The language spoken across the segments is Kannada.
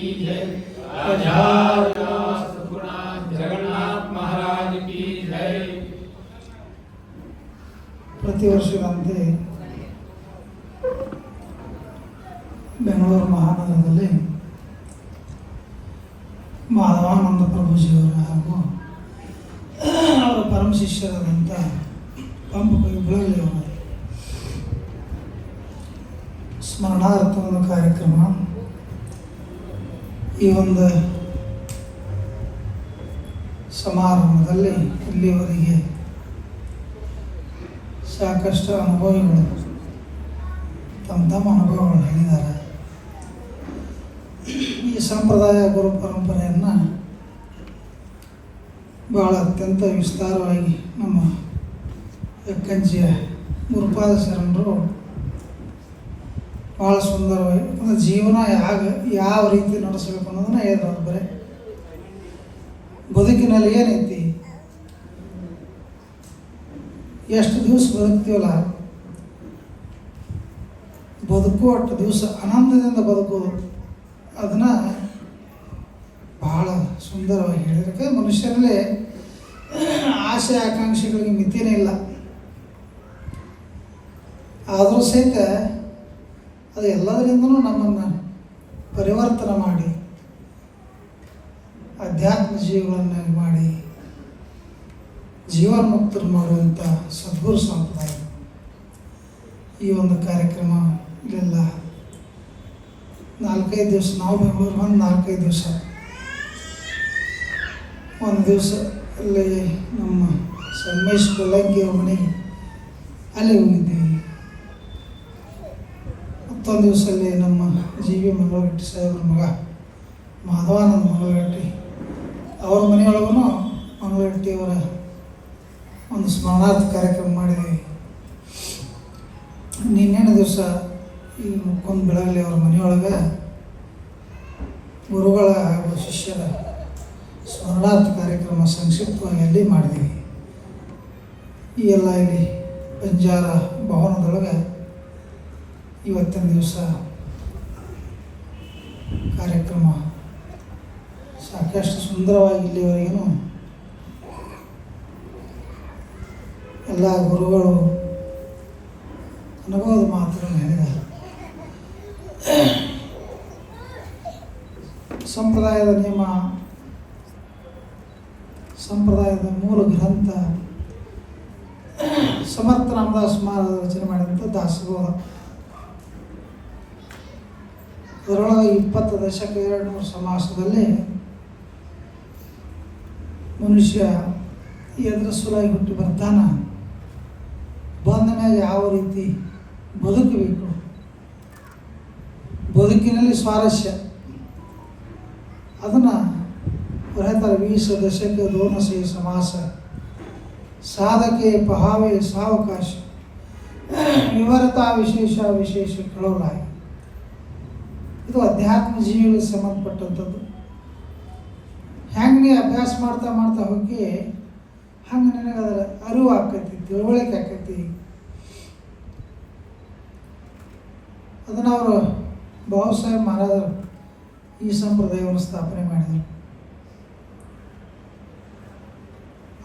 की जय। राजा सद्गुरुनाथ जगन्नाथ महाराज की जय। ಪ್ರತಿ ವರ್ಷದಂತೆ ಬೆಂಗಳೂರು ಮಹಾನಗರದಲ್ಲಿ ಮಾಧವಾನಂದ ಪ್ರಭುಜಿಯವರ ಹಾಗೂ ಅವರ ಪರಮ ಶಿಷ್ಯರಾದಂಥ ಪಂಪ ಬೆಳಗಲಿಯವರ ಸ್ಮರಣಾರ್ಥ ಒಂದು ಕಾರ್ಯಕ್ರಮ. ಈ ಒಂದು ಸಮಾರಂಭದಲ್ಲಿ ಇಲ್ಲಿವರೆಗೆ ಸಾಕಷ್ಟು ಅನುಭವಿಗಳು ತಮ್ಮ ಅನುಭವಗಳು ಹೇಳಿದ್ದಾರೆ. ಈ ಸಂಪ್ರದಾಯ ಗುರು ಪರಂಪರೆಯನ್ನು ಭಾಳ ಅತ್ಯಂತ ವಿಸ್ತಾರವಾಗಿ ನಮ್ಮ ಎಕ್ಕಂಚಿಯ ಗುರುಪಾದ ಶರಣರು ಭಾಳ ಸುಂದರವಾಗಿ ಅಂದರೆ ಜೀವನ ಯಾವ ರೀತಿ ನಡೆಸಬೇಕು ಅನ್ನೋದನ್ನ ಹೇಳಿದ್ರು. ಬರೀ ಬದುಕಿನಲ್ಲಿ ಏನೈತಿ, ಎಷ್ಟು ದಿವಸ ಬದುಕ್ತೀವಲ್ಲ, ಅಷ್ಟು ದಿವಸ ಆನಂದದಿಂದ ಬದುಕೋದು, ಅದನ್ನು ಭಾಳ ಸುಂದರವಾಗಿ ಹೇಳಿದಕ್ಕೆ ಮನುಷ್ಯರಲ್ಲಿ ಆಸೆ ಆಕಾಂಕ್ಷೆಗಳಿಗೆ ಮಿತಿನೇ ಇಲ್ಲ. ಆದರೂ ಸಹಿತ ಅದು ಎಲ್ಲದರಿಂದನೂ ನಮ್ಮನ್ನು ಪರಿವರ್ತನೆ ಮಾಡಿ ಅಧ್ಯಾತ್ಮ ಜೀವಗಳನ್ನಾಗಿ ಮಾಡಿ ಜೀವನ ಮುಕ್ತರು ಮಾಡುವಂಥ ಸದ್ಗುರು ಸಂಪ್ರದಾಯ. ಈ ಒಂದು ಕಾರ್ಯಕ್ರಮ ಇಲ್ಲೆಲ್ಲ 4-5 ದಿವಸ, ನಾವು ಬೆಂಗಳೂರು ಬಂದು 4-5 ದಿವಸ, ಒಂದು ದಿವಸ ಅಲ್ಲಿ ನಮ್ಮ ಸಂಗಮೇಶ್ ಬೆಳ್ಳಂಗಿಯವ್ರ ಮನೆಗೆ ಅಲ್ಲಿ ಹೋಗಿದ್ದೀವಿ. ಮತ್ತೊಂದು ದಿವಸ ಅಲ್ಲಿ ನಮ್ಮ ಜಿ ವಿ ಮಂಗಳಗಟ್ಟಿ ಸಾಹೇಬ್ರ ಮಗ ಮಾಧವಾನಂದ ಮಂಗಳಗಟ್ಟಿ ಅವ್ರ ಮನೆಯೊಳಗೂ ಮಂಗಳಗಟ್ಟಿಯವರ ಒಂದು ಸ್ಮರಣಾರ್ಥ ಕಾರ್ಯಕ್ರಮ ಮಾಡಿದ್ದೀವಿ. ನಿನ್ನೆನ ದಿವಸ ಈ ಮುಕ್ಕೊಂದು ಬೆಳಗಲಿ ಅವ್ರ ಮನೆಯೊಳಗೆ ಗುರುಗಳ ಹಾಗೂ ಶಿಷ್ಯರ ಸ್ಮರಣಾರ್ಥ ಕಾರ್ಯಕ್ರಮ ಸಂಕ್ಷಿಪ್ತವಾಗಿ ಅಲ್ಲಿ ಮಾಡಿದ್ದೀವಿ. ಈ ಎಲ್ಲ ಇಲ್ಲಿ ಬಂಜಾರ ಭವನದೊಳಗೆ ಇವತ್ತಿನ ದಿವಸ ಕಾರ್ಯಕ್ರಮ ಸಾಕಷ್ಟು ಸುಂದರವಾಗಿ ಇಲ್ಲಿವರೆಗೂ ಎಲ್ಲ ಗುರುಗಳು ಅನುಭವದ ಮಾತುಗಳನ್ನು ಹೇಳಿದ್ದಾರೆ. ಸಂಪ್ರದಾಯದ ನಿಯಮ, ಸಂಪ್ರದಾಯದ ಮೂಲ ಗ್ರಂಥ ಸಮರ್ಥ ರಾಮದಾಸ್ ಮಹಾರಾಜ ರಚನೆ ಮಾಡಿದಂಥ ದಾಸಬೋಧ. ಅದರೊಳಗೆ 20 ದಶಕ 200 ಸಮಾಸದಲ್ಲಿ ಮನುಷ್ಯ ಎದುರಿಸಲಾಗಿ ಹುಟ್ಟಿ ಬರ್ತಾನೆ, ಬಂದ ಮೇಲೆ ಯಾವ ರೀತಿ ಬದುಕಬೇಕು, ಬದುಕಿನಲ್ಲಿ ಸ್ವಾರಸ್ಯ, ಅದನ್ನು ಹೇಳ್ತಾರೆ. 20 ದಶಕ ದೋನಸೆ ಸಮಾಸ ಸಾಧಕೆ ಪಹಾವೆ ಸಾವಕಾಶ ವಿವರತಾ ವಿಶೇಷ ವಿಶೇಷ ಕಳವಲಾಗಿ. ಇದು ಅಧ್ಯಾತ್ಮ ಜೀವಿಗಳಿಗೆ ಸಂಬಂಧಪಟ್ಟಂಥದ್ದು. ಹೆಂಗೆ ನೀ ಅಭ್ಯಾಸ ಮಾಡ್ತಾ ಮಾಡ್ತಾ ಹೋಗಿ ಹಂಗೆ ನನಗೆ ಅದರ ಅರಿವು ಆಕೈತಿ, ತಿಳುವಳಿಕೆ ಆಕೈತಿ. ಅದನ್ನು ಅವರು ಬಾಬಾಸಾಹೇಬ್ ಮಹಾರಾಜರು ಈ ಸಂಪ್ರದಾಯವನ್ನು ಸ್ಥಾಪನೆ ಮಾಡಿದರು.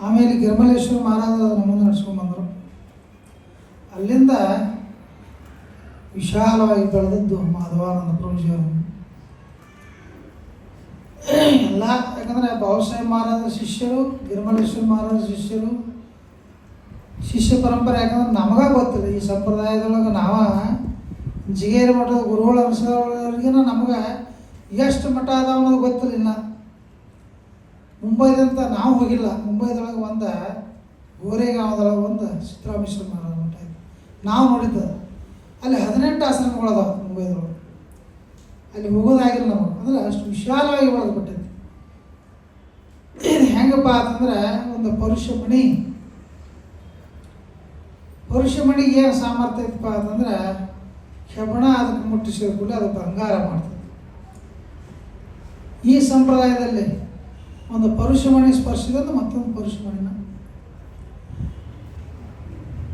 ಆಮೇಲೆ ಗಿರಿಮಲೇಶ್ವರ ಮಹಾರಾಜರು ಅದನ್ನು ಮುಂದೆ ನಡೆಸ್ಕೊಂಡ್ಬಂದರು. ಅಲ್ಲಿಂದ ವಿಶಾಲವಾಗಿ ಬೆಳೆದದ್ದು ಮಾಧವಾನಂದ ಪ್ರಭುಜಿಯವರು ಎಲ್ಲ. ಯಾಕಂದರೆ ಬಾಬಾಸಾಹೇಬ್ ಮಹಾರಾಜರ ಶಿಷ್ಯರು, ಗಿರಿಮಲೇಶ್ವರ ಮಹಾರಾಜರ ಶಿಷ್ಯರು, ಶಿಷ್ಯ ಪರಂಪರೆ. ಯಾಕಂದ್ರೆ ನಮಗೆ ಗೊತ್ತಿಲ್ಲ ಈ ಸಂಪ್ರದಾಯದೊಳಗೆ ನಾವು ಜಿಗೇರಿ ಮಠದ ಗುರುಗಳು ಅನಿಸೋರಿಗಿನ ನಮಗೆ ಎಷ್ಟು ಮಠ ಅದಾವ ಅನ್ನೋದು ಗೊತ್ತಿಲ್ಲ. ಮುಂಬೈದಂತ ನಾವು ಹೋಗಿಲ್ಲ. ಮುಂಬೈದೊಳಗೆ ಒಂದು ಗೋರೆಗಾಂವದೊಳಗೆ ಒಂದು ಸಿದ್ದರಾಮೇಶ್ವರ ಮಹಾರಾಜ ಮಠ ಇದೆ, ನಾವು ನೋಡಿದ್ದು. ಅಲ್ಲಿ 18 ಆಶ್ರಮಗಳದಾವ ಮುಂಬೈದೊಳಗೆ. ಅಲ್ಲಿ ಹೋಗೋದಾಗಿಲ್ಲ ನಮಗೆ, ಅಂದರೆ ಅಷ್ಟು ವಿಶಾಲವಾಗಿ ಬೆಳೆದ್ಬಿಟ್ಟೈತಿ. ಇದು ಹೆಂಗಪ್ಪ ಅಂತಂದ್ರೆ ಒಂದು ಪರುಷಮಣಿಗೆ ಏನು ಸಾಮರ್ಥ್ಯ ಐತಪ್ಪ ಅಂತಂದ್ರೆ ಹೆಬ್ಬಣ ಅದಕ್ಕೆ ಮುಟ್ಟಿಸಿದ ಕೂಡಲೇ ಅದು ಬಂಗಾರ ಮಾಡ್ತದೆ. ಈ ಸಂಪ್ರದಾಯದಲ್ಲಿ ಒಂದು ಪರುಷಮಣಿ ಸ್ಪರ್ಶಿದಂದ್ರೆ ಮತ್ತೊಂದು ಪರುಷಮಣಿನ,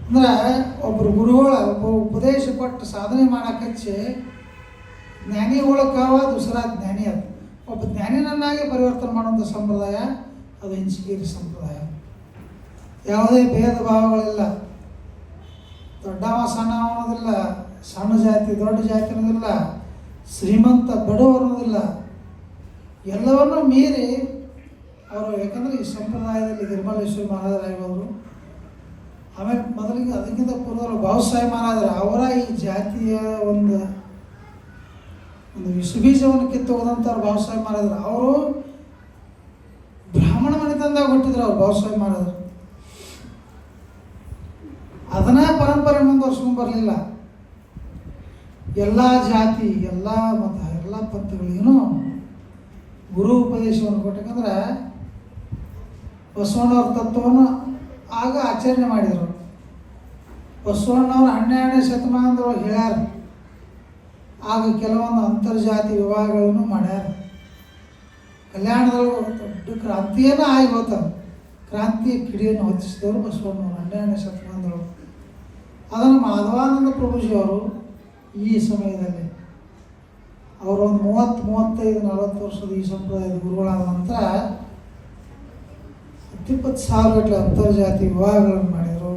ಅಂದ್ರೆ ಒಬ್ಬರು ಗುರುಗಳ ಉಪದೇಶ ಕೊಟ್ಟು ಸಾಧನೆ ಮಾಡಕ್ಕೆ ಜ್ಞಾನಿ ಒಳಕಾವ ದುಸರಾ ಜ್ಞಾನಿ ಅದು. ಶ್ರೀಮಂತನನ್ನಾಗಿ ಪರಿವರ್ತನೆ ಮಾಡುವಂಥ ಸಂಪ್ರದಾಯ ಅದು ಇಂಚಿಗೇರಿ ಸಂಪ್ರದಾಯ. ಯಾವುದೇ ಭೇದ ಭಾವಗಳಿಲ್ಲ, ದೊಡ್ಡವ ಸಣ್ಣ ಅನ್ನೋದಿಲ್ಲ, ಸಣ್ಣ ಜಾತಿ ದೊಡ್ಡ ಜಾತಿ ಅನ್ನೋದಿಲ್ಲ, ಶ್ರೀಮಂತ ಬಡವ ಅನ್ನೋದಿಲ್ಲ. ಎಲ್ಲವನ್ನೂ ಮೀರಿ ಅವರು, ಯಾಕಂದರೆ ಈ ಸಂಪ್ರದಾಯದಲ್ಲಿ ಗಿರಿಮಲ್ಲೇಶ್ವರ ಮಹಾರಾಜರಾಗಿರೋರು, ಆಮೇಲೆ ಮೊದಲಿಗೆ ಅದಕ್ಕಿಂತ ಪೂರ್ವದಲ್ಲಿ ಬಾಬಾಸಾಹೇಬ್ ಮಹಾರಾಜರು ಅವರ ಈ ಜಾತಿಯ ಒಂದು ವಿಷಬೀಜವನ್ನು ಕಿತ್ತು ಹೋದಂಥವ್ರು ಬಾಬಾಸಾಹೇಬ್ ಮಹಾರಾಜರು. ಅವರು ಬ್ರಾಹ್ಮಣ ಮನೆತನದಾಗ ಹುಟ್ಟಿದ್ರು ಅವ್ರು ಬಾಬಾಸಾಹೇಬ್ ಮಹಾರಾಜರು. ಅದನ್ನ ಪರಂಪರೆ ಮುಂದುವರ್ಸ್ಕೊಂಡು ಬರಲಿಲ್ಲ. ಎಲ್ಲ ಜಾತಿ, ಎಲ್ಲ ಮತ, ಎಲ್ಲ ಪಂಥಗಳಿಗೂ ಗುರು ಉಪದೇಶವನ್ನು ಕೊಟ್ಟಂದ್ರೆ ಬಸವಣ್ಣವ್ರ ತತ್ವವನ್ನು ಆಗ ಆಚರಣೆ ಮಾಡಿದರು. ಬಸವಣ್ಣವ್ರು 12ನೇ ಶತಮಾನದೊಳಗೆ ಹೇಳ್ಯಾರ. ಆಗ ಕೆಲವೊಂದು ಅಂತರ್ಜಾತಿ ವಿವಾಹಗಳನ್ನು ಮಾಡ್ಯಾರ. ಕಲ್ಯಾಣದೊಳಗೆ ದೊಡ್ಡ ಕ್ರಾಂತಿಯನ್ನು ಆಗಿ ಹೋಗ್ತಾರೆ. ಕ್ರಾಂತಿಯ ಕಿಡಿಯನ್ನು ಹೊತ್ತಿಸಿದವರು ಬಸವಣ್ಣವರು 12ನೇ ಶತಮಾನದೊಳಗೆ. ಅದನ್ನು ಮಾಧವಾನಂದ ಪ್ರಭುಜಿಯವರು ಈ ಸಮಯದಲ್ಲಿ ಅವರೊಂದು 30-35-40 ವರ್ಷದ ಈ ಸಂಪ್ರದಾಯದ ಗುರುಗಳಾದ ನಂತರ 10,000 ಗಟ್ಟಲೆ ಅಂತರ್ಜಾತಿ ವಿವಾಹಗಳನ್ನು ಮಾಡಿದರು.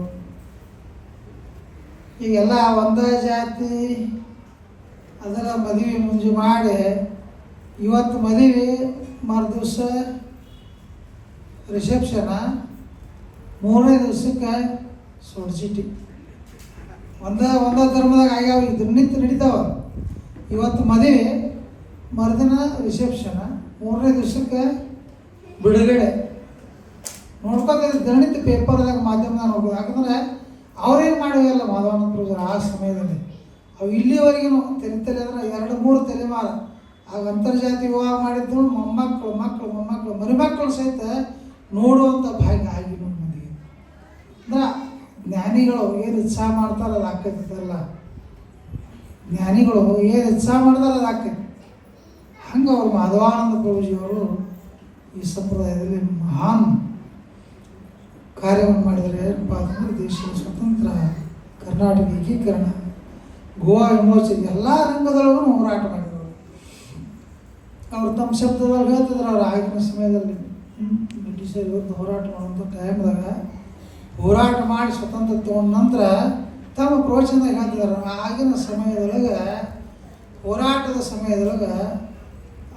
ಈಗೆಲ್ಲ ಒಂದೇ ಜಾತಿ ಅದರ ಮದುವೆ ಮುಂಜಿ ಮಾಡಿ, ಇವತ್ತು ಮದುವೆ ಮರುದಿವಸ ರಿಸೆಪ್ಷನ, 3ನೇ ದಿವಸಕ್ಕೆ ಸೊಡ್ಚಿಟಿ. ಒಂದೇ ಧರ್ಮದಾಗ ಆಗ್ಯಾವ. ಇದು ನಿಂತು ನಡೀತಾವ. ಇವತ್ತು ಮದುವೆ, ಮರುದಿನ ರಿಸೆಪ್ಷನ, 3ನೇ ದಿವಸಕ್ಕೆ ಬಿಡುಗಡೆ. ನೋಡ್ಕೊತಿದ್ರು ದಿನನಿತ್ಯ ಪೇಪರ್ದಾಗ, ಮಾಧ್ಯಮದಾಗ ನೋಡ್ಬೋದು. ಯಾಕಂದರೆ ಅವ್ರೇನು ಮಾಡಿವೆಲ್ಲ ಮಾಧವಾನಂದ ಪ್ರಭುಜರು ಆ ಸಮಯದಲ್ಲಿ. ಅವು ಇಲ್ಲಿವರೆಗೂ ತಲೆ ಅಂದರೆ 2-3 ತಲೆಮಾರ ಆಗ ಅಂತರ್ಜಾತಿ ವಿವಾಹ ಮಾಡಿದ್ರು. ಮೊಮ್ಮಕ್ಕಳು ಮರಿಮಕ್ಕಳು ಸಹಿತ ನೋಡುವಂಥ ಭಾಗ್ಯ ಆಗಿ ನಮ್ಮ ಮಂದಿಗೆ. ಅಂದ್ರೆ ಜ್ಞಾನಿಗಳು ಏನು ಉತ್ಸಾಹ ಮಾಡ್ತಾರೆ ಅದು ಆಕೈತಿಲ್ಲ. ಜ್ಞಾನಿಗಳು ಏನು ಉತ್ಸಾಹ ಮಾಡ್ತಾರೆ ಅದು ಆಕೈತಿ. ಹಂಗೆ ಅವರು ಮಾಧವಾನಂದ ಪ್ರಭುಜಿಯವರು ಈ ಸಂಪ್ರದಾಯದಲ್ಲಿ ಮಹಾನ್ ಕಾರ್ಯವನ್ನು ಮಾಡಿದರೆ. ಏನಪ್ಪ ಅಂತಂದರೆ ದೇಶದ ಸ್ವತಂತ್ರ, ಕರ್ನಾಟಕ ಏಕೀಕರಣ, ಗೋವಾ ವಿಮೋಚನೆ ಎಲ್ಲ ರಂಗದೊಳಗೂ ಹೋರಾಟ ಮಾಡಿದರು. ಅವರು ತಮ್ಮ ಶಬ್ದದೊಳಗೆ ಹೇಳ್ತಿದ್ರು, ಅವ್ರು ಆಗಿನ ಸಮಯದಲ್ಲಿ ಬ್ರಿಟಿಷರ ವಿರುದ್ಧ ಹೋರಾಟ ಮಾಡುವಂಥ ಟೈಮ್ದಾಗ ಹೋರಾಟ ಮಾಡಿ ಸ್ವತಂತ್ರ ತಗೊಂಡ ನಂತರ ತಮ್ಮ ಪ್ರವಚನದಾಗ ಹೇಳ್ತಿದ್ದಾರೆ, ಆಗಿನ ಸಮಯದೊಳಗೆ, ಹೋರಾಟದ ಸಮಯದೊಳಗೆ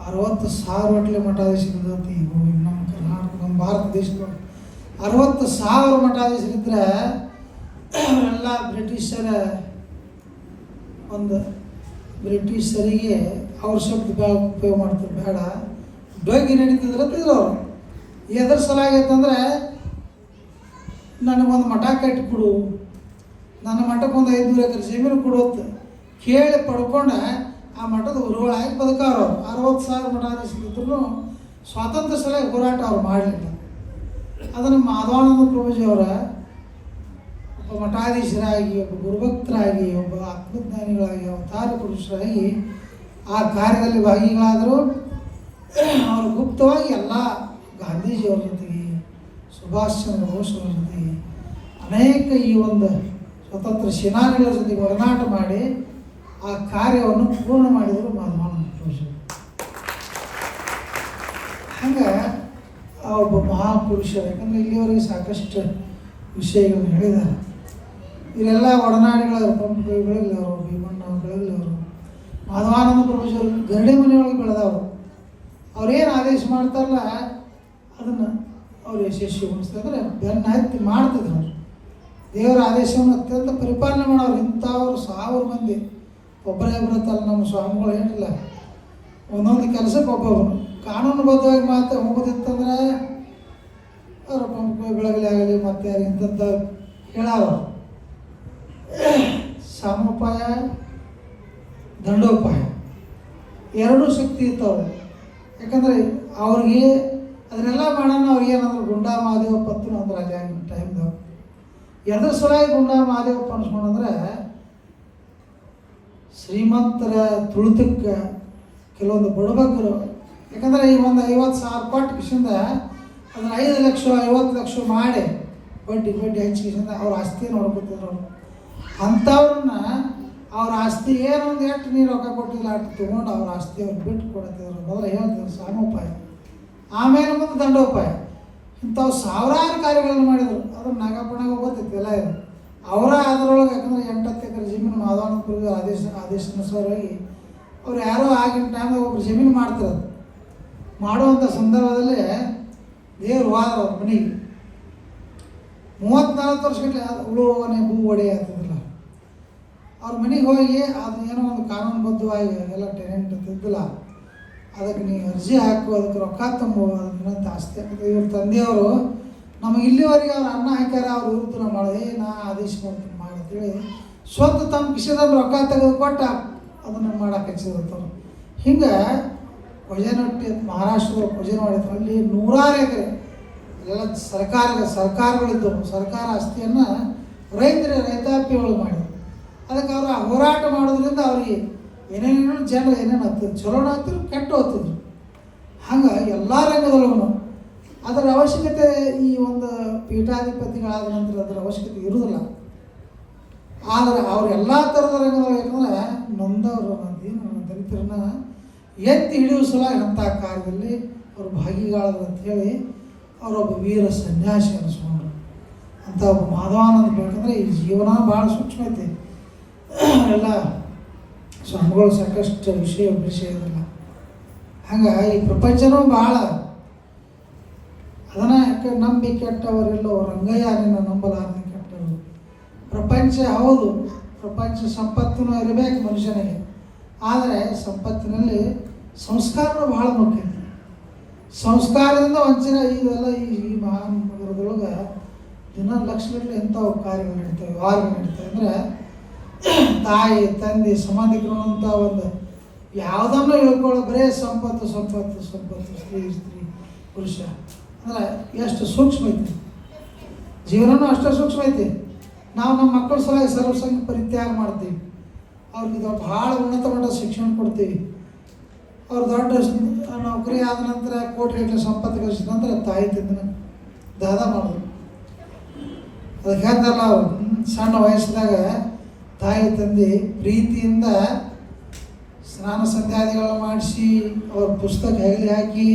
60,000 ಗಟ್ಟಲೆ ಮಠಾಧೀಶರಿದ್ದ. ಈಗ ನಮ್ಮ ಕರ್ನಾಟಕ, ನಮ್ಮ ಭಾರತ ದೇಶದೊಳಗೆ 60,000 ಮಠಾಧೀಶರಿದ್ದರೆ ಅವರೆಲ್ಲ ಬ್ರಿಟಿಷರಿಗೆ ಅವ್ರ ಶಬ್ದ ಉಪಯೋಗ ಮಾಡ್ತಾರೆ, ಬೇಡ ಡೊಗ್ಗಿ ನಡೀತಿದ್ರು ಅಂತಿದ್ರು ಅವರು. ಎದ್ರ ಸಲ ಆಗೈತಂದ್ರೆ, ನನಗೊಂದು ಮಠ ಕಟ್ಟಿ ಕೊಡು, ನನ್ನ ಮಠಕ್ಕೊಂದು 500 ಎಕರೆ ಜಮೀನು ಕೊಡುತ್ತೆ ಕೇಳಿ ಪಡ್ಕೊಂಡು ಆ ಮಠದ ಗುರುಗಳಾಗಿ ಬದುಕವ್ರು. 60,000 ಮಠಾಧೀಶರಿದ್ರು ಸ್ವಾತಂತ್ರ್ಯ ಸಲ ಹೋರಾಟ ಅವ್ರು ಮಾಡಲಿಲ್ಲ. ಅದನ್ನು ಮಾಧವಾನಂದ ಪ್ರಭುಜಿಯವರ ಒಬ್ಬ ಮಠಾಧೀಶರಾಗಿ, ಒಬ್ಬ ಗುರುಭಕ್ತರಾಗಿ, ಒಬ್ಬ ಆತ್ಮಜ್ಞಾನಿಗಳಾಗಿ, ಅವತಾರ ಪುರುಷರಾಗಿ ಆ ಕಾರ್ಯದಲ್ಲಿ ಭಾಗಿಗಳಾದರು. ಅವರು ಗುಪ್ತವಾಗಿ ಎಲ್ಲ ಗಾಂಧೀಜಿಯವ್ರ ಜೊತೆಗೆ, ಸುಭಾಷ್ ಚಂದ್ರ ಬೋಸ್ರವ್ರ ಜೊತೆಗೆ, ಅನೇಕ ಈ ಒಂದು ಸ್ವತಂತ್ರ ಸೇನಾನಿಗಳ ಜೊತೆಗೆ ಒಡನಾಟ ಮಾಡಿ ಆ ಕಾರ್ಯವನ್ನು ಪೂರ್ಣ ಮಾಡಿದರು ಮಾಧವಾನಂದ ಪ್ರಭುಜಿ. ಹಂಗೆ ಆ ಒಬ್ಬ ಮಹಾಪುರುಷರು, ಯಾಕಂದರೆ ಇಲ್ಲಿವರೆಗೆ ಸಾಕಷ್ಟು ವಿಷಯಗಳನ್ನು ಹೇಳಿದ್ದಾರೆ. ಇವರೆಲ್ಲ ಒಡನಾಡಿಗಳವರು, ಪಂಪಗಳು ಬೆಳಗ್ಲವರು, ಭೀಮಣ್ಣ ಬೆಳಗ್ಲವರು, ಮಾಧವಾನಂದ ಪ್ರಭುಜಿಯವರು ಗರಡಿ ಮನೆಯೊಳಗೆ ಬೆಳೆದವರು. ಅವ್ರೇನು ಆದೇಶ ಮಾಡ್ತಾರಲ್ಲ ಅದನ್ನು ಅವ್ರು ಯಶಸ್ವಿಗೊಳಿಸ್ತಾ ಇದ್ದಾರೆ. ಬೆನ್ನ ಹತ್ತಿ ಮಾಡ್ತಿದ್ರು. ಅವರು ದೇವರ ಆದೇಶವನ್ನು ಅತ್ಯಂತ ಪರಿಪಾಲನೆ ಮಾಡೋರು. ಇಂಥವ್ರು 1000 ಮಂದಿ, ಒಬ್ಬರೇ ಬರುತ್ತಲ್ಲ ನಮ್ಮ ಸ್ವಾಮಿಗಳು ಹೇಳಿಲ್ಲ, ಒಂದೊಂದು ಕೆಲಸಕ್ಕೆ ಒಬ್ಬೊಬ್ಬರು ಕಾನೂನುಬದ್ಧವಾಗಿ ಮಾತ್ರ ಹೋಗೋದಿತ್ತಂದ್ರೆ ಅವ್ರ ಪಂಪ ಬೆಳಗಲಿ ಆಗಲಿ ಮತ್ತು ಯಾರು ಇಂಥದ್ದು ಹೇಳೋರು. ಸಾಮೋಪಾಯ, ದಂಡೋಪಾಯ ಎರಡೂ ಶಕ್ತಿ ಇತ್ತವ್ರು. ಯಾಕಂದರೆ ಅವ್ರಿಗೆ ಅದನ್ನೆಲ್ಲ ಮಾಡೋಣ. ಅವ್ರಿಗೆ ಏನಂದ್ರೆ ಗುಂಡಾ ಮಹಾದೇವಪ್ಪ ಅಂದ್ರೆ ಅಲ್ಲಿ ಆಗಿನ ಟೈಮ್ದಾಗ ಎದ್ರ ಸಲುವಾಗಿ ಗುಂಡಾ ಮಹಾದೇವಪ್ಪ ಅನ್ಸ್ಕೊಂಡಂದ್ರೆ, ಶ್ರೀಮಂತರ ತುಳಿತಕ್ಕೆ ಕೆಲವೊಂದು ಬಡಬಗ್ಗರು, ಯಾಕಂದರೆ ಈ ಒಂದು 50,000 ಕೊಟ್ಟು ಕಿಶಿಂದ ಅದನ್ನು 5 ಲಕ್ಷ 50 ಲಕ್ಷ ಮಾಡಿ ಬಡ್ಡಿ ಹಂಚಿಕಿಸಿಂದ ಅವ್ರ ಆಸ್ತಿ ನೋಡ್ಕೊತಿದ್ರು. ಅವರು ಅಂಥವ್ರನ್ನ ಅವ್ರ ಆಸ್ತಿ ಏನೊಂದು ಎಷ್ಟು ನೀರು ರೊಕ್ಕ ಕೊಟ್ಟಿಲ್ಲ ಅಷ್ಟು ತೊಗೊಂಡು ಅವ್ರ ಆಸ್ತಿ ಅವ್ರು ಬಿಟ್ಟು ಕೊಡ್ತಿದ್ರು. ಮೊದಲು ಹೇಳ್ತಿದ್ರು ಸಾಮೋಪಾಯ. ಆಮೇಲೆ ಮುಂದೆ ದಂಡೋಪಾಯ ಇಂಥವು ಸಾವಿರಾರು ಕಾರ್ಯಗಳನ್ನು ಮಾಡಿದರು. ಅದನ್ನು ನಾಗಪ್ಪನಾಗ ಗೊತ್ತೈತಿ ಎಲ್ಲ ಇದು. ಅವರ ಅದರೊಳಗೆ ಯಾಕಂದ್ರೆ 8 ಎಕರೆ ಜಮೀನು ಮಾಧವಾನಂದಪುರದ ಆದೇಶಾನುಸಾರವಾಗಿ ಅವ್ರು ಯಾರೋ ಆಗಿನ ಟೈಮ್ದಾಗ ಒಬ್ರು ಜಮೀನು ಮಾಡ್ತಿರೋದು. ಮಾಡುವಂಥ ಸಂದರ್ಭದಲ್ಲಿ ದೇವ್ರು ಹೋದ್ರ ಅವ್ರ ಮನೆಗೆ 30-40 ವರ್ಷಗಟ್ಟಲೆ ಉಳುವವನೇ ಭೂ ಒಡೆಯ ಆಗ್ತದಿಲ್ಲ. ಅವ್ರ ಮನೆಗೆ ಹೋಗಿ ಅದು ಏನೋ ಒಂದು ಕಾನೂನುಬದ್ಧವಾಗಿ ಎಲ್ಲ ಟೆನೆಂಟ್ ತಿದ್ದಿಲ್ಲ, ಅದಕ್ಕೆ ನೀವು ಅರ್ಜಿ ಹಾಕು, ಅದಕ್ಕೆ ರೊಕ್ಕ ತುಂಬು, ಅದಕ್ಕೆ ಆಸ್ತಿ ಆಗ್ತದೆ. ಇವ್ರ ತಂದೆಯವರು ನಮಗೆ ಇಲ್ಲಿವರೆಗೆ ಅವ್ರು ಅನ್ನ ಹಾಕ್ಯಾರ, ಅವ್ರು ವಿರುದ್ಧ ಮಾಡಿ ನಾ ಆದೇಶ ಮಾಡ್ತೀನಿ ಮಾಡಂತೇಳಿ ಸ್ವಂತ ತಮ್ಮ ಕಿಶೆದಲ್ಲಿ ರೊಕ್ಕ ತೆಗೆದು ಕೊಟ್ಟ ಅದನ್ನು ಮಾಡಕ್ಕೆ ಹಚ್ಚಿದ್ರು. ಹಿಂಗೆ ಕೊಜೆನೊಟ್ಟಿ ಮಹಾರಾಷ್ಟ್ರದ ಕೊಜೆನವಾಡಿ ಅಲ್ಲಿ 100 ಎಕರೆ ಎಲ್ಲ ಸರ್ಕಾರಗಳಿದ್ದವು. ಸರ್ಕಾರ ಆಸ್ತಿಯನ್ನು ರೈತಾಪಿಗಳು ಮಾಡಿದ್ರು. ಅದಕ್ಕೆ ಅವರು ಹೋರಾಟ ಮಾಡೋದ್ರಿಂದ ಅವ್ರಿಗೆ ಏನೇನೇನೋ ಜನರು ಏನೇನು ಆಗ್ತದೆ, ಚಲೋನ ಆಗ್ತಿದ್ರು, ಕೆಟ್ಟ ಹೋಗ್ತಿದ್ರು. ಹಂಗೆ ಎಲ್ಲ ರಂಗದೊಳಗೂ ಅದರ ಅವಶ್ಯಕತೆ ಈ ಒಂದು ಪೀಠಾಧಿಪತಿಗಳಾದ ನಂತರ ಅದರ ಅವಶ್ಯಕತೆ ಇರುವುದಿಲ್ಲ. ಆದರೆ ಅವ್ರು ಎಲ್ಲ ಥರದ ರಂಗದೊಳಗೆ ಯಾಕಂದ್ರೆ ನೊಂದವರು ದಲಿತರನ್ನ ಎತ್ತಿ ಹಿಡಿಯುವ ಸಲುವಾಗಿ ಅಂಥ ಕಾರ್ಯದಲ್ಲಿ ಅವರು ಭಾಗಿಗಳಾದ್ರು ಅಂಥೇಳಿ ಅವರೊಬ್ಬ ವೀರ ಸನ್ಯಾಸಿ ಅನಿಸ್ಕೊಂಡ್ರು. ಅಂಥ ಒಬ್ಬ ಮಾಧವಾನಂದ ಬೇಕಂದ್ರೆ ಈ ಜೀವನ ಭಾಳ ಸೂಕ್ಷ್ಮ ಐತಿ. ಎಲ್ಲ ಸ್ವಾಮಿಗಳು ಸಾಕಷ್ಟು ವಿಷಯ ಇದಿಲ್ಲ. ಹಂಗೆ ಈ ಪ್ರಪಂಚನೂ ಭಾಳ ಅದನ್ನು ಯಾಕೆ ನಂಬಿ ಕೆಟ್ಟವರೆಲ್ಲೋ ರಂಗಯ್ಯ ನಿನ್ನ ನಂಬಲಾರದೆ ಕೆಟ್ಟವರು. ಪ್ರಪಂಚ ಹೌದು, ಪ್ರಪಂಚ ಸಂಪತ್ತೂ ಇರಬೇಕು ಮನುಷ್ಯನಿಗೆ, ಆದರೆ ಸಂಪತ್ತಿನಲ್ಲಿ ಸಂಸ್ಕಾರನೂ ಭಾಳ ಮುಖ್ಯ. ಸಂಸ್ಕಾರದಿಂದ ವಂಚನೆ ಇದೆಲ್ಲ ಈ ಮಹಾನಗರದೊಳಗೆ ದಿನ ಲಕ್ಷಗಟ್ಟಲೆ ಎಂಥವು ಕಾರ್ಯಗಳು ನಡೀತವೆ, ವ್ಯವಹಾರಗಳು ನಡೀತವೆ. ಅಂದರೆ ತಾಯಿ ತಂದೆ ಸಂಬಂಧಿಕರು ಅಂತ ಒಂದು ಯಾವುದನ್ನು ಹೇಳ್ಕೊಳ್ಳೋ ಬರೇ ಸಂಪತ್ತು ಸಂಪತ್ತು ಸಂಪತ್ತು ಸ್ತ್ರೀ ಸ್ತ್ರೀ ಪುರುಷ ಅಂದರೆ ಎಷ್ಟು ಸೂಕ್ಷ್ಮ ಐತಿ ಜೀವನನೂ ಅಷ್ಟೇ ಸೂಕ್ಷ್ಮ ಐತಿ. ನಾವು ನಮ್ಮ ಮಕ್ಕಳ ಸಲುವಾಗಿ ಸರ್ವಸಂಗ ಪರಿತ್ಯಾಗ ಮಾಡ್ತೀವಿ, ಅವ್ರಿಗೆ ಭಾಳ ಉನ್ನತ ಮಟ್ಟದ ಶಿಕ್ಷಣ ಕೊಡ್ತೀವಿ. ಅವ್ರು ದೊಡ್ಡ ನೌಕರಿ ಆದ ನಂತರ ಕೋಟಿಗಟ್ಟಲೆ ಸಂಪತ್ತು ಗಳಿಸಿದ ನಂತರ ತಾಯಿ ತಂದಿನ ದಾದ ಮಾಡೋದು. ಅದಕ್ಕೆ ಹೇಳ್ತಾರಲ್ಲ ಅವರು ಸಣ್ಣ ವಯಸ್ಸಿದಾಗ ತಾಯಿ ತಂದೆ ಪ್ರೀತಿಯಿಂದ ಸ್ನಾನ ಸಂಧ್ಯಾದಿಗಳು ಮಾಡಿಸಿ ಅವ್ರ ಪುಸ್ತಕ ಹೆಗಲಿ ಹಾಕಿ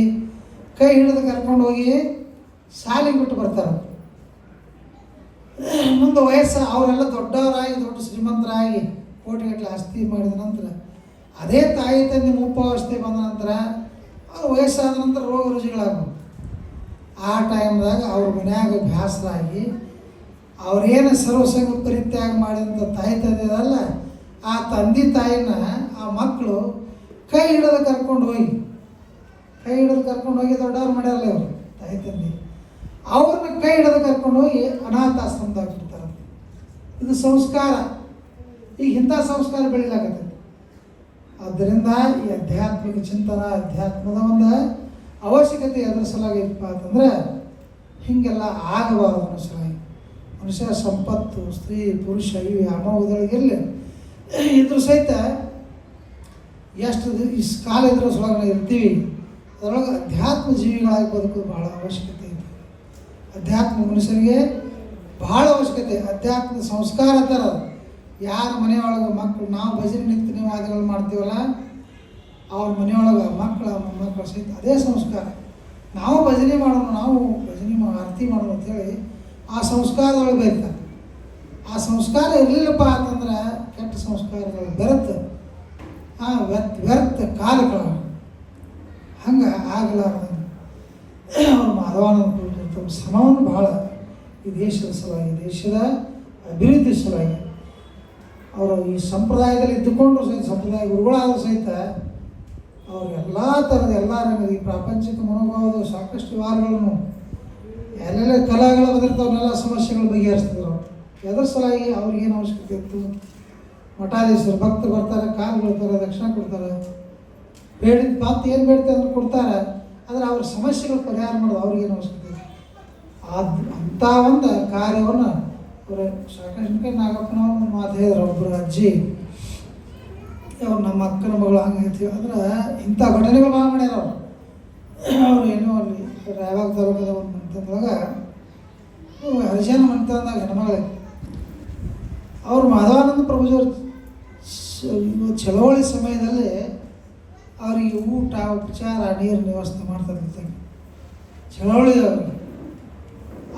ಕೈ ಹಿಡಿದು ಕರ್ಕೊಂಡು ಹೋಗಿ ಶಾಲೆಗೆ ಬಿಟ್ಟು ಬರ್ತಾರೆ. ಮುಂದೆ ವಯಸ್ಸು ಅವರೆಲ್ಲ ದೊಡ್ಡವರಾಗಿ ದೊಡ್ಡ ಶ್ರೀಮಂತರಾಗಿ ಕೋಟಿಗಟ್ಟಲೆ ಆಸ್ತಿ ಮಾಡಿದ ನಂತರ ಅದೇ ತಾಯಿ ತಂದೆ ಮುಪ್ಪಾವಸ್ಥೆ ಬಂದ ನಂತರ ಅವ್ರು ವಯಸ್ಸಾದ ನಂತರ ರೋಗ ರುಜಿಗಳಾಗಬೇಕು. ಆ ಟೈಮ್ದಾಗ ಅವ್ರ ಮನ್ಯಾಗ ಬ್ಯಾಸರಾಗಿ ಅವ್ರೇನು ಸರ್ವಸಂಗ ಪರಿತ್ಯಾಗ ಮಾಡಿದಂಥ ತಾಯಿ ತಂದೆದಲ್ಲ, ಆ ತಂದೆ ತಾಯಿನ ಆ ಮಕ್ಕಳು ಕೈ ಹಿಡಿದು ಕರ್ಕೊಂಡು ಹೋಗಿ ದೊಡ್ಡವ್ರು ಮಾಡ್ಯಾರಲ್ಲ ಇವರು ತಾಯಿ ತಂದೆ, ಅವ್ರನ್ನ ಕೈ ಹಿಡಿದು ಕರ್ಕೊಂಡು ಹೋಗಿ ಅನಾಥಾಶ್ರಮದಾಗ ಬಿಡ್ತಾರೆ. ಇದು ಸಂಸ್ಕಾರ. ಈಗ ಇಂಥ ಸಂಸ್ಕಾರ ಬೆಳೀಲಾಗತ್ತೆ. ಆದ್ದರಿಂದ ಈ ಆಧ್ಯಾತ್ಮಿಕ ಚಿಂತನ, ಅಧ್ಯಾತ್ಮದ ಒಂದು ಅವಶ್ಯಕತೆ ಎದುರಿಸಲಾಗೈತಪ್ಪ ಅಂತಂದರೆ ಹೀಗೆಲ್ಲ ಆಗಬಾರದು. ಮನುಷ್ಯ ಸಂಪತ್ತು ಸ್ತ್ರೀ ಪುರುಷ ಇವು ಅಮೋಘದೊಳಗಿರಲಿ ಇದ್ರ ಸಹಿತ ಎಷ್ಟು ಈ ಕಾಲ ಇದ್ರ ಸಲುವಾಗಿ ನಾವು ಇರ್ತೀವಿ. ಅದರೊಳಗೆ ಅಧ್ಯಾತ್ಮ ಜೀವಿಗಳಾಗಿ ಬದುಕೋದು ಭಾಳ ಅವಶ್ಯಕತೆ ಇದೆ. ಅಧ್ಯಾತ್ಮ ಮನುಷ್ಯನಿಗೆ ಭಾಳ ಅವಶ್ಯಕತೆ. ಅಧ್ಯಾತ್ಮದ ಸಂಸ್ಕಾರ ಥರ ಯಾರ ಮನೆಯೊಳಗೆ ಮಕ್ಕಳು ನಾವು ಭಜನೆ ನಿತ್ಯ ನಿವಾದಗಳು ಮಾಡ್ತೀವಲ್ಲ, ಅವ್ರ ಮನೆಯೊಳಗೆ ಮಕ್ಕಳ ಸಹಿತ ಅದೇ ಸಂಸ್ಕಾರ. ನಾವು ಭಜನೆ ಮಾಡೋಣ, ನಾವು ಭಜನೆ ಆರತಿ ಮಾಡೋಣ ಅಂಥೇಳಿ ಆ ಸಂಸ್ಕಾರದೊಳಗೆ ಬೈತಾರೆ. ಆ ಸಂಸ್ಕಾರ ಇರಲಿಲ್ಲಪ್ಪ ಅಂತಂದ್ರೆ ಕೆಟ್ಟ ಸಂಸ್ಕಾರಗಳು ಬೆರೆತು ವ್ಯರ್ಥ ಕಾಲಗಳ ಹಂಗೆ ಆಗಲಾರ್ದ ಅವ್ರು ಮಾಧವಾನಂದ ಶ್ರಮವನ್ನು ಭಾಳ ಈ ದೇಶದ ಸಲುವಾಗಿ, ದೇಶದ ಅಭಿವೃದ್ಧಿ ಸಲುವಾಗಿ ಅವರು ಈ ಸಂಪ್ರದಾಯದಲ್ಲಿ ಇದ್ದುಕೊಂಡು ಸಹಿತ ಸಂಪ್ರದಾಯ ಗುರುಗಳಾದರೂ ಸಹಿತ ಅವರು ಎಲ್ಲ ಥರದ ಎಲ್ಲ ರಂಗದ ಈ ಪ್ರಾಪಂಚಿಕ ಮನೋಭಾವದ ಸಾಕಷ್ಟು ವ್ಯವಹಾರಗಳನ್ನು ಎಲ್ಲೆಲ್ಲ ಕಲಾಗಳ ಬಂದಿರ್ತಾವನ್ನೆಲ್ಲ ಸಮಸ್ಯೆಗಳು ಬಗೆಹರಿಸ್ತಿದ್ರು. ಎದ್ರ ಸಲುವಾಗಿ ಅವ್ರಿಗೇನು ಅವಶ್ಯಕತೆ ಇತ್ತು? ಮಠಾಧೀಶರು ಭಕ್ತರು ಬರ್ತಾರೆ, ಕಾಲು ಬೀಳ್ತಾರೆ, ದಕ್ಷಿಣ ಕೊಡ್ತಾರೆ, ಬೇಡಿದ ಮಾತು ಏನು ಬೇಡ್ತಾರೆ ಅಂದ್ರೆ ಕೊಡ್ತಾರೆ. ಆದರೆ ಅವ್ರ ಸಮಸ್ಯೆಗಳು ಪರಿಹಾರ ಮಾಡೋದು ಅವ್ರಿಗೇನು ಅವಶ್ಯಕತೆ ಇತ್ತು? ಅಂಥ ಒಂದು ಕಾರ್ಯವನ್ನು ಅವರು ಸಾಕಷ್ಟು ನಾಗಪ್ಪನವ್ರು ಒಂದು ಮಾತು ಹೇಳಿದ್ರು. ಒಬ್ಬರು ಅಜ್ಜಿ ಅವ್ರು ನಮ್ಮ ಅಕ್ಕನ ಮಗಳು ಹಂಗೆ ಹೇಳ್ತೀವಿ ಅಂದ್ರೆ ಇಂಥ ಘಟನೆಗಳು ಭಾಳ ಮಾಡ್ಯಾರ ಅವ್ರು ಏನೋ ಅಲ್ಲಿ ರಾಯಬಾಗ ತಾಲೂಕದ ಒಂದು ಮಂತಂದಾಗ ಹರಿಜನ ಮಂತಂದಾಗ ಹೆಣ್ಮಗಳಿಗೆ ಅವ್ರು ಮಾಧವಾನಂದ ಪ್ರಭುಜವ್ರ ಚಳವಳಿ ಸಮಯದಲ್ಲಿ ಅವ್ರಿಗೆ ಊಟ ಉಪಚಾರ ನೀರಿನ ವ್ಯವಸ್ಥೆ ಮಾಡ್ತಾರೆ. ಚಳವಳಿಯವರು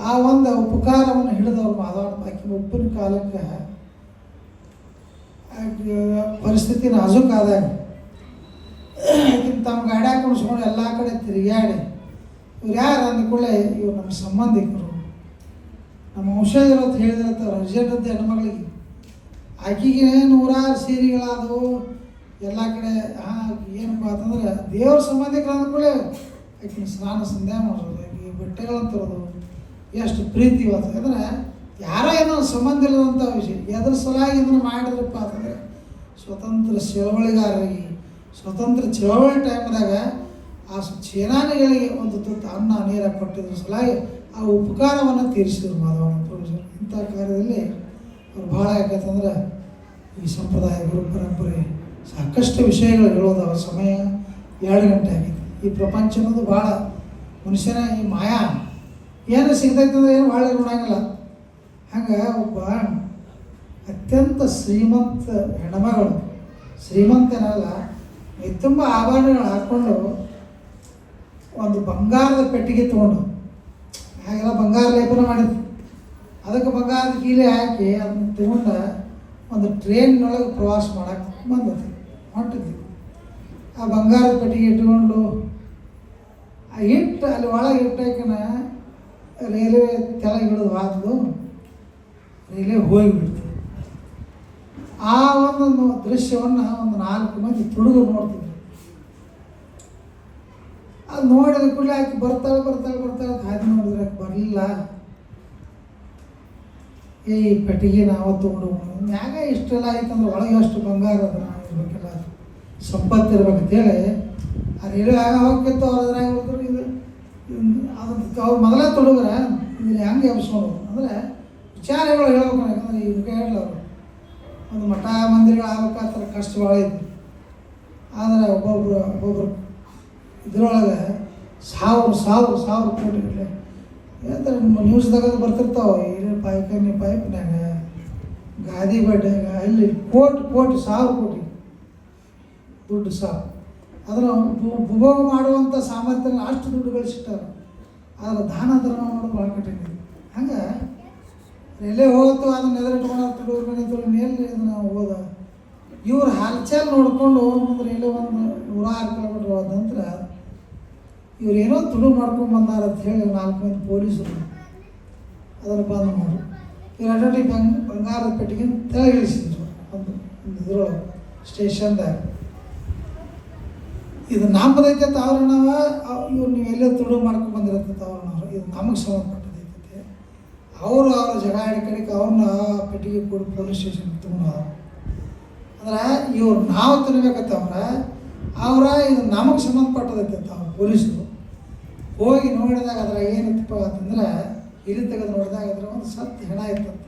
ಆ ಒಂದು ಉಪಕಾರವನ್ನು ಹಿಡಿದವ್ರು ಮಾಧವನ ಆಕೆ ಒಬ್ಬನ ಕಾಲಕ್ಕೆ ಪರಿಸ್ಥಿತಿ ನಾಜೂಕಾದಾಗ ತಮ್ಮ ಗಾಡ್ಯಾಗ ಕುಣಿಸ್ಕೊಂಡು ಎಲ್ಲ ಕಡೆ ತಿರುಗಾಡಿ ಇವ್ರು ಯಾರು ಅಂದ್ಕೊಳ್ಳೆ ಇವ್ರು ನಮ್ಮ ಸಂಬಂಧಿಕರು, ನಮ್ಮ ವಂಶಜರು ಅಂತ ಹೇಳಿದಿರ್ತಾರೆ. ಅರ್ಜೆಂಟದ್ದು ಹೆಣ್ಮಗಳಿಗೆ ಆಕೆಗೆ ನೂರಾರು ಸೀರೆಗಳಾದವು ಎಲ್ಲ ಕಡೆ. ಏನಪ್ಪ ಅಂತಂದ್ರೆ ದೇವ್ರ ಸಂಬಂಧಿಕರು ಅಂದ್ಕೊಳ್ಳೆ ಆಕೆನ ಸ್ನಾನ ಸಂಧ್ಯಾ ಮಾಡೋದು, ಆಕೆ ಬಟ್ಟೆಗಳನ್ನು ತರೋದು, ಎಷ್ಟು ಪ್ರೀತಿ ಇವತ್ತು. ಯಾಕಂದ್ರೆ ಯಾರೋ ಏನೋ ಸಂಬಂಧ ಇಲ್ಲದಂಥ ವಿಷಯ ಎದ್ರ ಸಲಾಗಿ ಇದನ್ನು ಮಾಡಿದ್ರಪ್ಪ ಅಂತಂದರೆ ಸ್ವತಂತ್ರ ಚಳವಳಿಗಾರರಿಗೆ ಸ್ವತಂತ್ರ ಚಳವಳಿ ಟೈಮ್ದಾಗ ಆ ಸೇನಾನಿಗಳಿಗೆ ಒಂದು ತುತ್ತು ಅನ್ನ ನೀರ ಕೊಟ್ಟಿದ್ರ ಸಲಾಗಿ ಆ ಉಪಕಾರವನ್ನು ತೀರಿಸಿದ್ರು ಮಾಧವನ ಪ್ರಭುಜರು. ಇಂಥ ಕಾರ್ಯದಲ್ಲಿ ಅವ್ರು ಭಾಳ ಯಾಕಂತಂದ್ರೆ ಈ ಸಂಪ್ರದಾಯ ಗುರು ಪರಂಪರೆ ಸಾಕಷ್ಟು ವಿಷಯಗಳು ಹೇಳೋದವ. ಸಮಯ 2 ಗಂಟೆ ಆಗಿದೆ. ಈ ಪ್ರಪಂಚ ಅನ್ನೋದು ಭಾಳ ಮನುಷ್ಯನ ಈ ಮಾಯಾ ಏನು ಸಿಗ್ತೈತೆ ಅಂದ್ರೆ ಏನು ಭಾಳ ನೋಡಂಗಿಲ್ಲ. ಹಂಗೆ ಒಬ್ಬ ಅತ್ಯಂತ ಶ್ರೀಮಂತ ಹೆಣ್ಮಗಳು, ಶ್ರೀಮಂತನಲ್ಲ, ಮೈ ತುಂಬ ಆಭರಣಗಳು ಹಾಕ್ಕೊಂಡು ಒಂದು ಬಂಗಾರದ ಪೆಟ್ಟಿಗೆ ತೊಗೊಂಡು, ಹಾಗೆಲ್ಲ ಬಂಗಾರ ಲೇಪನ ಮಾಡಿದ್ರು, ಅದಕ್ಕೆ ಬಂಗಾರದ ಕೀಲೆ ಹಾಕಿ ಅದನ್ನ ತಗೊಂಡು ಒಂದು ಟ್ರೈನ್ನೊಳಗೆ ಪ್ರವಾಸ ಮಾಡಕ್ಕೆ ಬಂದದ್ದು ಹೊಂಟಿದ್ವಿ. ಆ ಬಂಗಾರದ ಪೆಟ್ಟಿಗೆ ಇಟ್ಕೊಂಡು ಆ ಹಿಟ್ಟು ಅಲ್ಲಿ ಒಳಗೆ ಇಟ್ಟಕನ ರೈಲ್ವೆ ಕೆಳಗೆ ಹಿಡಿದು ಹಾಕಿದು ರೈಲ್ವೆ ಹೋಗಿಬಿಡ್ತು. ಆ ಒಂದು ದೃಶ್ಯವನ್ನು ಒಂದು 4 ಮಂದಿ ತುಡುಗರು ನೋಡ್ತಿದ್ರು. ಅದು ನೋಡಿದ ಕೂಡಲೇ ಆಕೆ ಬರ್ತಾಳೆ ಹಾದಿ ನೋಡಿದ್ರೆ ಆಕೆ ಬರಲಿಲ್ಲ. ಈ ಪೆಟ್ಟಿಗೆ ನಾವು ತೊಗೊಂಡು ಮ್ಯಾಗ ಇಷ್ಟೆಲ್ಲ ಆಯ್ತಂದ್ರೆ ಒಳಗೆ ಅಷ್ಟು ಬಂಗಾರ ಅದ ಇರ್ಬೇಕೆಲ್ಲ ಸಂಪತ್ತು ಇರ್ಬೇಕಂತೇಳಿ ಆ ರೈಲ್ವೆ ಆಗ ಹೋಗ್ತಿತ್ತು. ಅವ್ರು ಅದ್ರಾಗ ಹೋದ್ರು ಇದು ಅದಕ್ಕೆ ಅವ್ರು ಮೊದಲೇ ತೊಡುಗ್ರ ಇದನ್ನ ಹೆಂಗೆ ಎಬ್ಸ್ಕೊಂಡು ಅಂದರೆ ವಿಚಾರಗಳು ಹೇಳ್ಬೇಕು. ಯಾಕಂದ್ರೆ ಇದಕ್ಕೆ ಹೇಳಲ್ಲ ಅವರು ಒಂದು ಮಠ ಮಂದಿರಗಳು ಆಗ್ಬೇಕಾದ್ರೆ ಕಷ್ಟ ಭಾಳ ಐತಿ. ಆದರೆ ಒಬ್ಬೊಬ್ರು ಇದ್ರೊಳಗೆ ಸಾವಿರ ಕೋಟಿ ಇರಲಿ ಹೇಳ್ತಾರೆ. ನಿಮ್ಮ ನ್ಯೂಸ್ದಾಗ ಬರ್ತಿರ್ತಾವೆ. ಇಲ್ಲಿ ಪೈಪ್ನಾಗ ಗಾದಿ ಬಡ್ಡ್ಯಾಗ ಅಲ್ಲಿ ಕೋಟಿ ಸಾವಿರ ಕೋಟಿ ದುಡ್ಡು ಅದನ್ನು ಉಪಭೋಗ ಮಾಡುವಂಥ ಸಾಮರ್ಥ್ಯ ಅಷ್ಟು ದುಡ್ಡು ಗಳಿಸಿಟ್ಟಾರೆ. ಆದರೆ ದಾನ ಧರ್ಮ ಮಾಡೋದು ಭಾಳ ಕಠಿಣ. ಹಂಗೆ ಎಲ್ಲೇ ಹೋಗ್ತು ಅದನ್ನ ಎದುರಿಟ್ಕೊಂಡು ತುಡುಗರು ಮೇಲೆ ಇದನ್ನು ಹೋದ ಇವ್ರು ಹಾಲ್ಚಾಲ್ ನೋಡ್ಕೊಂಡು ಅಂದ್ರೆ ಎಲ್ಲೋ ಒಂದು 106 ಕಿಲೋಮೀಟ್ರ್ ಹೋದ ನಂತರ ಇವ್ರು ಏನೋ ತುಡು ಮಾಡ್ಕೊಂಡು ಬಂದಾರ ಅಂತ ಹೇಳಿ 4 ಮಂದಿ ಪೊಲೀಸರು ಅದನ್ನು ಬಂದ್ ಮಾಡಿ ಇವ್ರು ಅಡ್ಡಿ ಬಂಗಾರದ ಪೆಟ್ಟಿಗೆ ತೆಳಗಿಳಿಸಿದ್ರು ಒಂದು ಇದ್ರೊಳಗೆ ಸ್ಟೇಷನ್ದಾಗ. ಇದು ನಮ್ಮದೈತೆ ಅಂತ ಅವ್ರನ್ನವ ಇವ್ರು ನೀವು ಎಲ್ಲೇ ತುಡು ಮಾಡ್ಕೊಂಡು ಬಂದಿರತ್ತಂತ ಅವ್ರನ್ನವ್ರು ಇದು ನಮಗೆ ಸಂಬಂಧಪಟ್ಟದೈತೆ. ಅವರು ಅವ್ರ ಜಗ ಆಡಿ ಕಡೆಗೆ ಅವ್ರನ್ನ ಪೆಟ್ಟಿಗೆ ಕೂಡ ಪೊಲೀಸ್ ಸ್ಟೇಷನ್ಗೆ ತೊಗೊಂಡು ಅಂದ್ರೆ ಇವ್ರು ನಾವು ತಿನ್ಬೇಕತ್ತವ್ರ ಇದು ನಮಗೆ ಸಂಬಂಧಪಟ್ಟದೈತೆ ಅಂತ ಅವ್ರು ಪೊಲೀಸರು ಹೋಗಿ ನೋಡಿದಾಗ ಅದ್ರ ಏನಿತ್ತಪ್ಪ ಅಂತಂದ್ರೆ ಇಲ್ಲಿ ತೆಗೆದು ನೋಡಿದಾಗ ಅದ್ರ ಒಂದು ಸತ್ತು ಹೆಣ ಇತ್ತಂತ.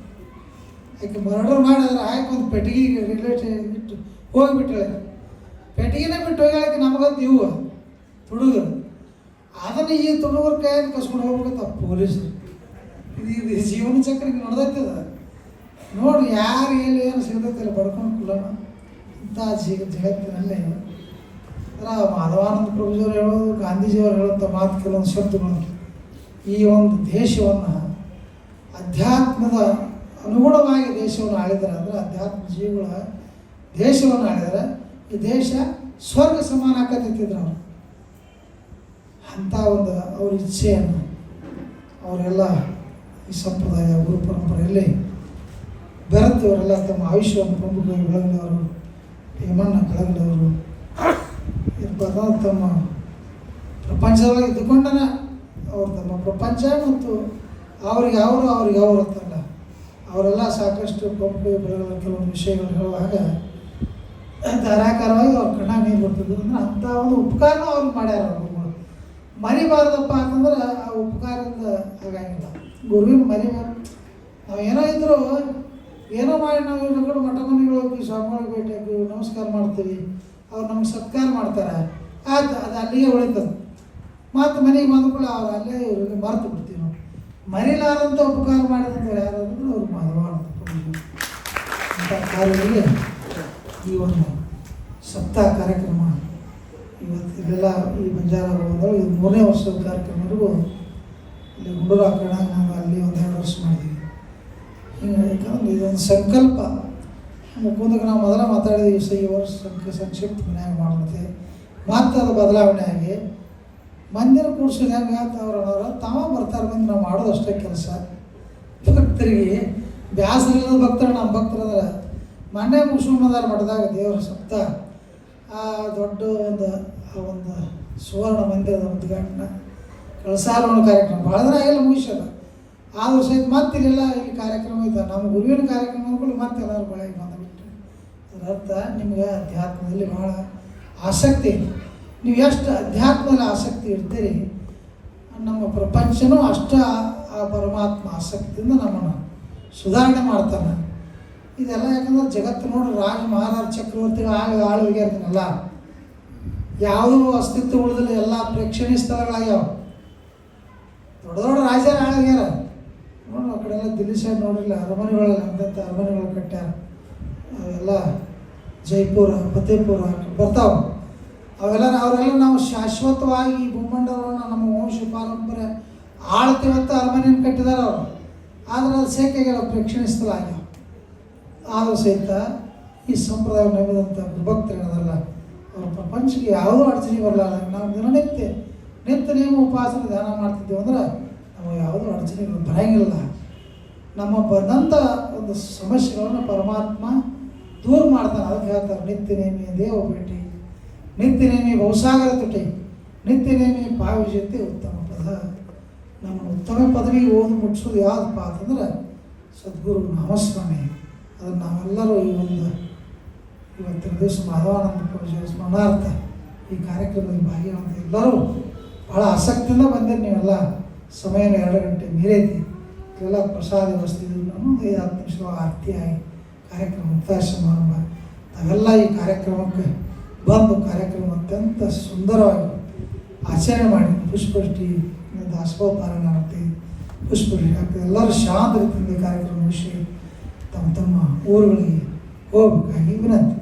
ಆಕೆ ಮರ್ಡರ್ ಮಾಡಿ ಅದ್ರ ಆಯ್ಕೆ ಒಂದು ಪೆಟ್ಟಿಗೆ ರಿಲೇಟೆಡ್ ಬಿಟ್ಟು ಹೋಗಿಬಿಟ್ಟು ಪೆಟ್ಟಿಗೆನೇ ಬಿಟ್ಟು ಹೋಗಿ ನಮಗಂತ ಇವು ತುಡುಗರು ಅದನ್ನು ಈ ತುಡುಗರ ಕೈಯನ್ನು ಕಸ್ಕೊಂಡು ಹೋಗ್ಬೇಕಂತ ಪೊಲೀಸರು. ಇದು ಜೀವನ ಚಕ್ರಿಗೆ ನೋಡ್ದೈತದ ನೋಡಿ ಯಾರು ಎಲ್ಲಿ ಏನು ಸಿಗ್ತೈತಿಲ್ಲ ಬಡ್ಕೊಂಡು ಕುಲ್ಲಣ ಇಂಥ ಜಗತ್ತಿನಲ್ಲೇ ಮಾಧವಾನಂದ ಪ್ರಭುಜಿಯವರು ಹೇಳೋದು ಗಾಂಧೀಜಿಯವರು ಹೇಳುವಂಥ ಮಾತು ಕೆಲವೊಂದು ಶಬ್ದಗಳು ಈ ಒಂದು ದೇಶವನ್ನು ಅಧ್ಯಾತ್ಮದ ಅನುಗುಣವಾಗಿ ದೇಶವನ್ನು ಆಳಿದರೆ ಅಂದರೆ ಅಧ್ಯಾತ್ಮ ಜೀವಿಗಳ ದೇಶವನ್ನು ಆಳಿದರೆ ಈ ದೇಶ ಸ್ವರ್ಗ ಸಮಾನ ಆಕತ್ತಿದ್ರು ಅವರು. ಅಂಥ ಒಂದು ಅವ್ರ ಇಚ್ಛೆಯನ್ನು ಅವರೆಲ್ಲ ಈ ಸಂಪ್ರದಾಯ ಗುರು ಪರಂಪರೆಯಲ್ಲಿ ಬೆರೆತವರೆಲ್ಲ ತಮ್ಮ ಆಯುಷ್ಯವನ್ನು ಪ್ರಮುಖವಾಗಿ ಬೆಳಗದವರು ಹೇಮಣ್ಣ ಬೆಳಗದವರು ತಮ್ಮ ಪ್ರಪಂಚದೊಳಗೆ ಇದ್ದುಕೊಂಡನ ಅವ್ರು ತಮ್ಮ ಪ್ರಪಂಚ ಮತ್ತು ಅವ್ರಿಗೆ ಅವರು ಅಂತಲ್ಲ ಅವರೆಲ್ಲ ಸಾಕಷ್ಟು ಪ್ರಮುಖ ಬೆಳಗದ ಕೆಲವೊಂದು ವಿಷಯಗಳು ಹೇಳುವಾಗ ಧಾರಾಕಾರವಾಗಿ ಅವ್ರ ಕಣ್ಣಾಗ ನೀರು ಬರ್ತಿದ್ರು. ಅಂದ್ರೆ ಅಂಥ ಒಂದು ಉಪಕಾರನೂ ಅವ್ರಿಗೆ ಮಾಡ್ಯಾರ. ಅವ್ರುಗಳು ಮರಿಬಾರ್ದಪ್ಪ ಅಂತಂದ್ರೆ ಆ ಉಪಕಾರದಿಂದ ಆಗಂಗಿಲ್ಲ. ಗುರುವಿನ ಮರಿಬಾರ್ದು. ನಾವು ಏನೋ ಇದ್ರು ಏನೋ ಮಾಡಿ ನಾವು ಇವ್ರು ಮಠ ಮನೆಗಳು ಹೋಗಿ ಸ್ವಾಮಿಗಳಿಗೆ ಭೇಟಿ ಹಾಕಿ ನಮಸ್ಕಾರ ಮಾಡ್ತೀವಿ, ಅವ್ರು ನಮ್ಗೆ ಸತ್ಕಾರ ಮಾಡ್ತಾರೆ, ಆಯ್ತು ಅದು ಅಲ್ಲಿಗೆ ಉಳಿತದೆ. ಮತ್ತು ಮನೆಗೆ ಬಂದ್ಕೊಳ್ಳಿ ಅವ್ರು ಅಲ್ಲೇ ಇವ್ರಿಗೆ ಮರೆತು ಬಿಡ್ತೀವಿ. ನಾವು ಮರಿಲಾರಂಥ ಉಪಕಾರ ಮಾಡಿದಂಥ ಯಾರು ಅಂದ್ರೆ ಅವ್ರು ಮಾಧವಾನಂದ ಅಂಥ ಕಾರ್ಯಗಳಿಗೆ ಈ ಒಂದು ಸಪ್ತಾಹ ಕಾರ್ಯಕ್ರಮ ಇವತ್ತು ಇದೆಲ್ಲ ಈ ಬಂಜಾರ ಇದು 3ನೇ ವರ್ಷದ ಕಾರ್ಯಕ್ರಮವರೆಗೂ ಇಲ್ಲಿ ಹುಡುಗರು ಹಾಕೋಣ ನಾವು ಅಲ್ಲಿ ಒಂದು 2 ವರ್ಷ ಮಾಡಿದ್ವಿ. ಹಿಂಗೆ ಯಾಕಂದ್ರೆ ಇದೊಂದು ಸಂಕಲ್ಪ ಮುಖಂದಕ್ಕೆ ನಾವು ಮೊದಲ ಮಾತಾಡಿದ್ವಿ. ಈ ವರ್ಷ ಸಂಕ್ಷಿಪ್ತ ಮನ್ಯಾಗ ಮಾಡುತ್ತೆ ಮತ್ತು ಅದು ಬದಲಾವಣೆ ಆಗಿ ಮಂದಿರ ಕೂಡ್ಸೋದು ಹೆಂಗೆ ಅವ್ರವ್ರ ತಾವ ಬರ್ತಾರೆ ಮಂದಿ. ನಾವು ಮಾಡೋದು ಅಷ್ಟೇ ಕೆಲಸ. ಭಕ್ತರಿಗೆ ಬ್ಯಾಸರಿಲ್ಲದ ಭಕ್ತರು ನಮ್ಮ ಭಕ್ತರು ಅಂದ್ರೆ ಮೊನ್ನೆ ಮುಗಿಸ್ಕೊಂಬಂದಾರ ಮಠದಾಗ ದೇವರ ಸಪ್ತ ಆ ದೊಡ್ಡ ಒಂದು ಸುವರ್ಣ ಮಂದಿರದ ಉದ್ಘಾಟನೆ ಕಳಸಾರೋಹಣ ಕಾರ್ಯಕ್ರಮ ಭಾಳ ದಿನ ಎಲ್ಲ ಮುಗಿಸೋದು. ಆದರೂ ಸಹಿತ ಮತ್ತಿಲ್ಲ ಇಲ್ಲಿ ಕಾರ್ಯಕ್ರಮ ಐತೆ ನಮ್ಮ ಗುರುವಿನ ಕಾರ್ಯಕ್ರಮಗಳು ಮತ್ತೆ ಎಲ್ಲರೂ ಬಳಿಗೆ ಬಂದುಬಿಟ್ಟು. ಅದರ ಅರ್ಥ ನಿಮ್ಗೆ ಅಧ್ಯಾತ್ಮದಲ್ಲಿ ಭಾಳ ಆಸಕ್ತಿ. ನೀವು ಎಷ್ಟು ಅಧ್ಯಾತ್ಮದಲ್ಲಿ ಆಸಕ್ತಿ ಇರ್ತೀರಿ ನಮ್ಮ ಪ್ರಪಂಚನೂ ಅಷ್ಟು ಆ ಪರಮಾತ್ಮ ಆಸಕ್ತಿಯಿಂದ ನಮ್ಮನ್ನು ಸುಧಾರಣೆ ಮಾಡ್ತಾನೆ. ಇದೆಲ್ಲ ಯಾಕಂದ್ರೆ ಜಗತ್ತು ನೋಡಿ ರಾಜ ಮಹಾರಾಜ ಚಕ್ರವರ್ತಿಗಳು ಆಳ್ವಿಗೆ ಇರ್ತಾನಲ್ಲ, ಯಾವುದೂ ಅಸ್ತಿತ್ವ ಉಳಿದಿಲ್ಲ, ಎಲ್ಲ ಪ್ರೇಕ್ಷಣೀಯ ಸ್ಥಳಗಳಾಗ್ಯಾವ. ದೊಡ್ಡ ದೊಡ್ಡ ರಾಜರು ಆಗ್ಯಾರ ನೋಡಿ. ಆ ಕಡೆ ಎಲ್ಲ ದಿಲ್ಲಿ ಸೈಡ್ ನೋಡಿಲ್ಲ ಅರಮನೆಗಳೆಲ್ಲ ಅಂದಂಥ ಅರಮನೆಗಳು ಕಟ್ಟ್ಯಾರ. ಅವೆಲ್ಲ ಜೈಪುರ ಫತೇಪುರ ಬರ್ತಾವೆ. ಅವರೆಲ್ಲ ನಾವು ಶಾಶ್ವತವಾಗಿ ಈ ಭೂಮಂಡಲವನ್ನು ನಮ್ಮ ವಂಶ ಪಾರಂಪರೆ ಆಳ್ತೀವತ್ತ ಅರಮನೆಯನ್ನು ಕಟ್ಟಿದಾರೆ ಅವರು. ಆದರೆ ಅದು ಸೇಕೆಗೆಲ್ಲ ಪ್ರೇಕ್ಷಣೀಯ ಸ್ಥಳ ಆಗ್ಯಾವ. ಆದರೂ ಸಹಿತ ಈ ಸಂಪ್ರದಾಯ ನಂಬಿದಂಥ ಭಕ್ತರೇನದಲ್ಲ ಅವ್ರ ಪ್ರಪಂಚಕ್ಕೆ ಯಾವುದೂ ಅಡಚಣೆ ಬರಲಾರ. ನಾವು ದಿನನಿತ್ಯ ನೇಮ ಉಪವಾಸನ ಧ್ಯಾನ ಮಾಡ್ತಿದ್ದೇವೆ ಅಂದ್ರೆ ನಾವು ಯಾವುದೂ ಅಡಚಣೆಗಳು ಬರೋಂಗಿಲ್ಲ. ನಮ್ಮ ಬಂದಂಥ ಒಂದು ಸಮಸ್ಯೆಗಳನ್ನು ಪರಮಾತ್ಮ ದೂರ ಮಾಡ್ತಾನೆ. ಅದಕ್ಕೆ ಹೇಳ್ತಾರೆ ನಿತ್ಯ ನೇಮಿ ದೇವ ಭೇಟಿ, ನಿತ್ಯ ನೇಮಿ ಬಹುಸಾಗರ ತುಟಿ, ನಿತ್ಯ ನೇಮಿ ಪಾವಿಜತೆ ಉತ್ತಮ ಪದ. ನಮ್ಮ ಉತ್ತಮ ಪದವಿಗೆ ಓದು ಮುಟ್ಟಿಸೋದು ಯಾವುದಪ್ಪ ಅಂತಂದ್ರೆ ಸದ್ಗುರು ನಾಮಸ್ಮರಣೆ. ಅದನ್ನು ನಾವೆಲ್ಲರೂ ಇವತ್ತಿನ ದಿವಸ ಮಾಧವಾನಂದ ಪೂಜೆ ಸ್ಮರಣಾರ್ಥ ಈ ಕಾರ್ಯಕ್ರಮದಲ್ಲಿ ಭಾಗಿಯಾದ ಎಲ್ಲರೂ ಭಾಳ ಆಸಕ್ತಿಯಿಂದ ಬಂದಿರಿ. ನೀವೆಲ್ಲ ಸಮಯನ 2 ಗಂಟೆ ಮೀರೈತಿ. ಇವೆಲ್ಲ ಪ್ರಸಾದ ವ್ಯವಸ್ಥೆ ನಾನು 5-10 ನಿಮಿಷ ಆರತಿ ಆಗಿ ಕಾರ್ಯಕ್ರಮ ಮುಕ್ತಾಯ ಸಮಾರಂಭ. ನಾವೆಲ್ಲ ಈ ಕಾರ್ಯಕ್ರಮಕ್ಕೆ ಬಂದು ಕಾರ್ಯಕ್ರಮ ಅತ್ಯಂತ ಸುಂದರವಾಗಿ ಆಚರಣೆ ಮಾಡಿ ಪುಷ್ಪವೃಷ್ಟಿ ದಾಸೋಹ ಪಾರಾಯಣ ಆಗ್ತೀವಿ, ಪುಷ್ಪವೃಷ್ಟಿ ಆಗ್ತದೆ. ಎಲ್ಲರೂ ಶಾಂತ ರೀತಿಯಿಂದ ಕಾರ್ಯಕ್ರಮ ಮುಗಿಸಿ ತಮ್ಮ ಊರುಗಳಿಗೆ ಹೋಗಬೇಕಾಗಿ ವಿನಂತಿ.